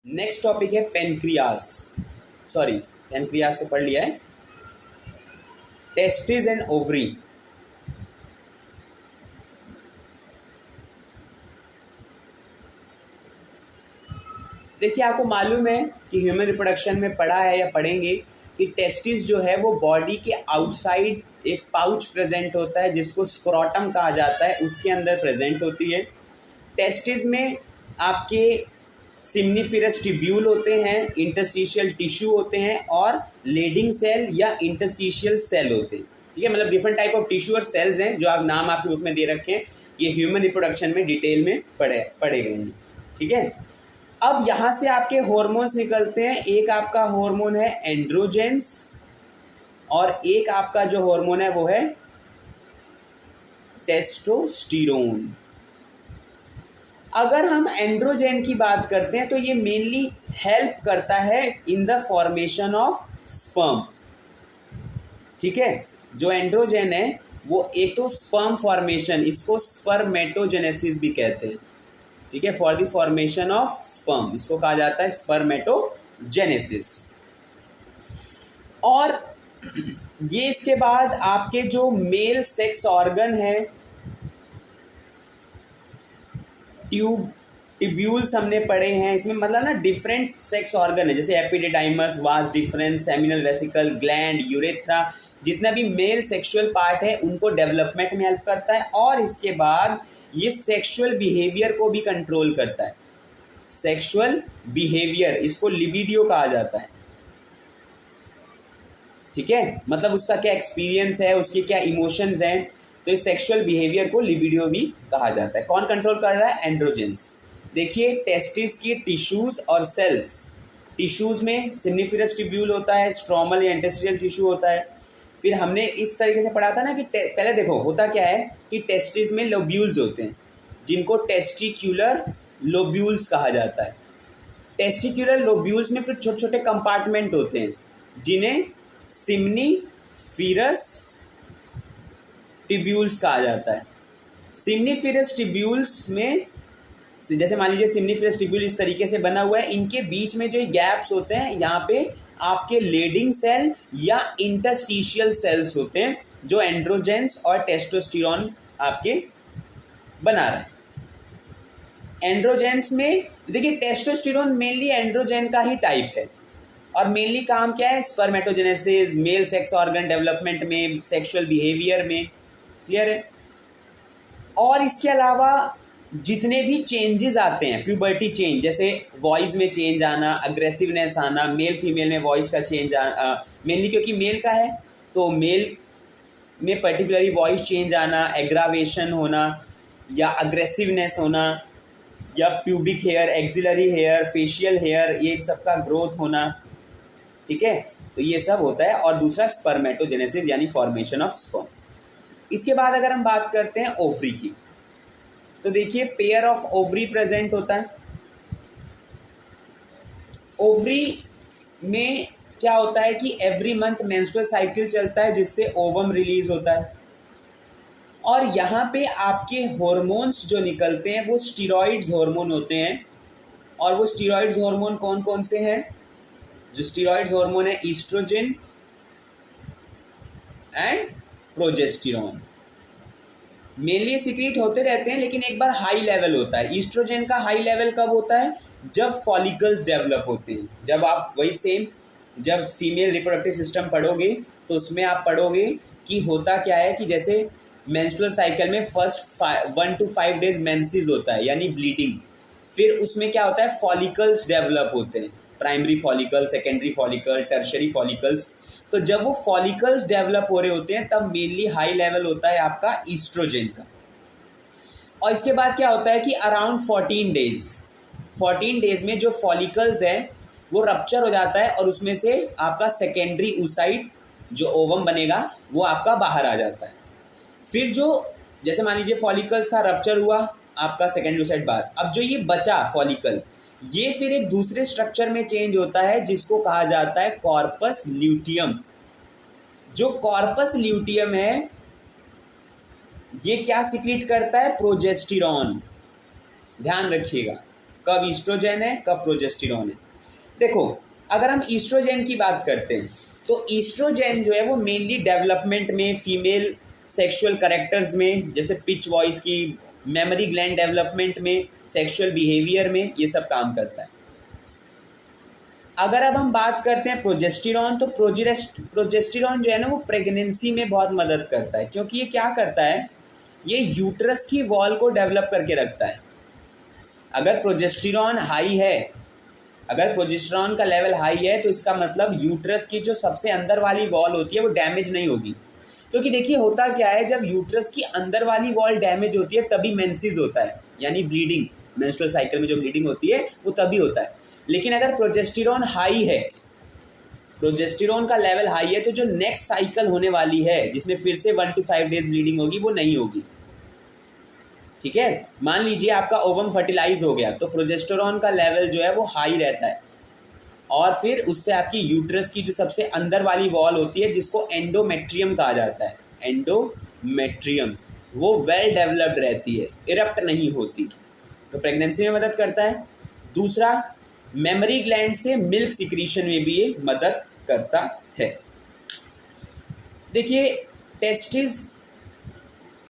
Next topic है pancreas. Sorry, pancreas तो पढ़ लिया है। Testis and ovary. देखिए, आपको मालूम है कि ह्यूमन रिप्रोडक्शन में पढ़ा है या पढ़ेंगे कि टेस्टिस जो है वो बॉडी के आउटसाइड एक पाउच प्रेजेंट होता है जिसको स्क्रोटम कहा जाता है, उसके अंदर प्रेजेंट होती है। टेस्टिस में आपके सिम्निफेरस ट्यूब्यूल होते हैं, इंटरस्टिशियल टिश्यू होते हैं और लेडिंग सेल या इंटरस्टिशियल सेल होते हैं। ठीक है, मतलब डिफरेंट टाइप ऑफ टिश्यू और सेल्स हैं जो आप नाम आपके बुक में दे रखे हैं। ये ह्यूमन रिप्रोडक्शन में डिटेल में पढ़े गए हैं। ठीक है, अब यहाँ से आपके हॉर्मोन्स निकलते हैं। एक आपका हार्मोन है एंड्रोजेंस और एक आपका जो हार्मोन है वो है टेस्टोस्टेरोन। अगर हम एंड्रोजेन की बात करते हैं तो ये मेनली हेल्प करता है in the formation of sperm. ठीक है, जो एंड्रोजेन है वो एक तो स्पर्म फॉर्मेशन, इसको स्पर्मेटोजेनेसिस भी कहते हैं। ठीक है, for the formation of sperm इसको कहा जाता है स्पर्मेटोजेनेसिस। और ये इसके बाद आपके जो मेल सेक्स ऑर्गन है, ट्यूब्यूल्स हमने पढ़े हैं, इसमें मतलब ना डिफरेंट सेक्स ऑर्गन है, जैसे epididymis, vas deferens, seminal vesicle, gland, urethra, जितना भी मेल सेक्सुअल पार्ट है उनको डेवलपमेंट में हेल्प करता है। और इसके बाद ये सेक्सुअल बिहेवियर को भी कंट्रोल करता है। सेक्सुअल बिहेवियर, इसको लिबिडियो कहा जाता है। ठीक है, मतलब उसका क्या एक्सपीरियंस है, उसके क्या इमोशंस हैं, तो इस सेक्सुअल बिहेवियर को लिबिडियो भी कहा जाता है। कौन कंट्रोल कर रहा है? एंड्रोजेंस। देखिए, टेस्टिस की टिश्यूज और सेल्स, टिश्यूज में सिम्निफेरस ट्यूब्यूल होता है, स्ट्रोमल या इंटरस्टिशियल टिश्यू होता है। फिर हमने इस तरीके से पढ़ा था ना कि पहले देखो होता क्या है कि टेस्टिस में लोब्यूल्स होते हैं जिनको टेस्टिक्यूलर लोब्यूल्स कहा जाता है। टेस्टिक्यूलर लोब्यूल्स में फिर छोटे छोटे कंपार्टमेंट होते हैं जिन्हें सिम्निफेरस ट्यूब्यूल्स कहा जाता है। सिम्निफेरस ट्यूब्यूल्स में जैसे मान लीजिए सिम्निफेरस ट्यूब्यूल इस तरीके से बना हुआ है, इनके बीच में जो गैप्स होते हैं यहाँ पे आपके लेडिंग सेल या इंटरस्टिशियल सेल्स होते हैं जो एंड्रोजेंस और टेस्टोस्टेरोन आपके बना रहे हैं। एंड्रोजेंस में देखिए टेस्टोस्टेरोन मेनली एंड्रोजेन का ही टाइप है और मेनली काम क्या है? Spermatogenesis, male sex organ development में, सेक्सुअल बिहेवियर में। क्लियर है? और इसके अलावा जितने भी चेंजेस आते हैं, प्यूबर्टी चेंज, जैसे वॉइस में चेंज आना, अग्रेसिवनेस आना, मेल फीमेल में वॉइस का चेंज मेनली क्योंकि मेल का है तो मेल में पर्टिकुलरली वॉइस चेंज आना, एग्रावेशन होना या अग्रेसिवनेस होना या pubic hair, axillary hair, facial hair, ये सबका ग्रोथ होना। ठीक है, तो ये सब होता है। और दूसरा स्पर्मेटोजेनेसिस यानी फॉर्मेशन ऑफ स्पर्म। इसके बाद अगर हम बात करते हैं ओवरी की, तो देखिए पेयर ऑफ ओवरी प्रेजेंट होता है। ओवरी में क्या होता है कि एवरी मंथ मेंस्ट्रुअल साइकिल चलता है जिससे ओवम रिलीज होता है। और यहाँ पे आपके हॉर्मोन्स जो निकलते हैं वो स्टीरॉइड्स हार्मोन होते हैं। और वो स्टीरॉइड्स हार्मोन कौन कौन से हैं? जो स्टीरॉइड्स हार्मोन है oestrogen and progesterone. Mainly secrete होते रहते हैं लेकिन एक बार हाई लेवल होता है। ईस्ट्रोजन का हाई लेवल कब होता है? जब फॉलिकल्स डेवलप होते हैं। जब आप वही सेम जब फीमेल रिप्रोडक्टिव सिस्टम पढ़ोगे तो उसमें आप पढ़ोगे कि होता क्या है कि जैसे मेंस्ट्रुअल साइकिल में फर्स्ट 1 to 5 डेज मेंसेस होता है यानी ब्लीडिंग। फिर उसमें क्या होता है? फॉलिकल्स डेवलप होते हैं, primary follicle, secondary follicle, tertiary follicles. तो जब वो फॉलिकल्स डेवलप हो रहे होते हैं तब मेनली हाई लेवल होता है आपका ईस्ट्रोजन का। और इसके बाद क्या होता है कि अराउंड 14 डेज में जो फॉलिकल्स है वो रप्चर हो जाता है और उसमें से आपका सेकेंडरी oocyte जो ओवम बनेगा वो आपका बाहर आ जाता है। फिर जो जैसे मान लीजिए फॉलिकल्स था, रप्चर हुआ, आपका सेकेंडरी oocyte बाहर। अब जो ये बचा फॉलिकल, ये फिर एक दूसरे स्ट्रक्चर में चेंज होता है जिसको कहा जाता है कॉर्पस ल्यूटियम। जो कॉर्पस ल्यूटियम है ये क्या सिक्रीट करता है? प्रोजेस्टेरोन। ध्यान रखिएगा, कब ईस्ट्रोजेन है, कब प्रोजेस्टेरॉन है। देखो, अगर हम ईस्ट्रोजेन की बात करते हैं तो ईस्ट्रोजेन जो है वो मेनली डेवलपमेंट में, फीमेल सेक्सुअल कैरेक्टर्स में, जैसे पिच वॉइस की, मेमोरी ग्लैंड डेवलपमेंट में, सेक्सुअल बिहेवियर में, ये सब काम करता है। अगर अब हम बात करते हैं प्रोजेस्टेरॉन, तो प्रोजेस्टेरॉन जो है ना वो प्रेगनेंसी में बहुत मदद करता है, क्योंकि ये क्या करता है, ये यूट्रस की वॉल को डेवलप करके रखता है। अगर प्रोजेस्टेरॉन हाई है, अगर प्रोजेस्टेरॉन का लेवल हाई है, तो इसका मतलब यूट्रस की जो सबसे अंदर वाली वॉल होती है वो डैमेज नहीं होगी। क्योंकि देखिए होता क्या है, जब यूट्रस की अंदर वाली वॉल डैमेज होती है तभी मेंसेस होता है, यानी ब्लीडिंग, मेंस्ट्रुअल साइकिल में जो ब्लीडिंग होती है वो तभी होता है। लेकिन अगर प्रोजेस्टेरॉन हाई है, प्रोजेस्टेरॉन का लेवल हाई है, तो जो नेक्स्ट साइकिल होने वाली है जिसमें फिर से 1 to 5 डेज ब्लीडिंग होगी, वो नहीं होगी। ठीक है, मान लीजिए आपका ओवम फर्टिलाइज हो गया, तो प्रोजेस्टेरॉन का लेवल जो है वो हाई रहता है, और फिर उससे आपकी यूट्रस की जो सबसे अंदर वाली वॉल होती है, जिसको एंडोमेट्रियम कहा जाता है, एंडोमेट्रियम, वो वेल डेवलप्ड रहती है, इरप्ट नहीं होती, तो प्रेगनेंसी में मदद करता है। दूसरा, मेमोरी ग्लैंड से मिल्क सिक्रीशन में भी ये मदद करता है। देखिए, टेस्टिस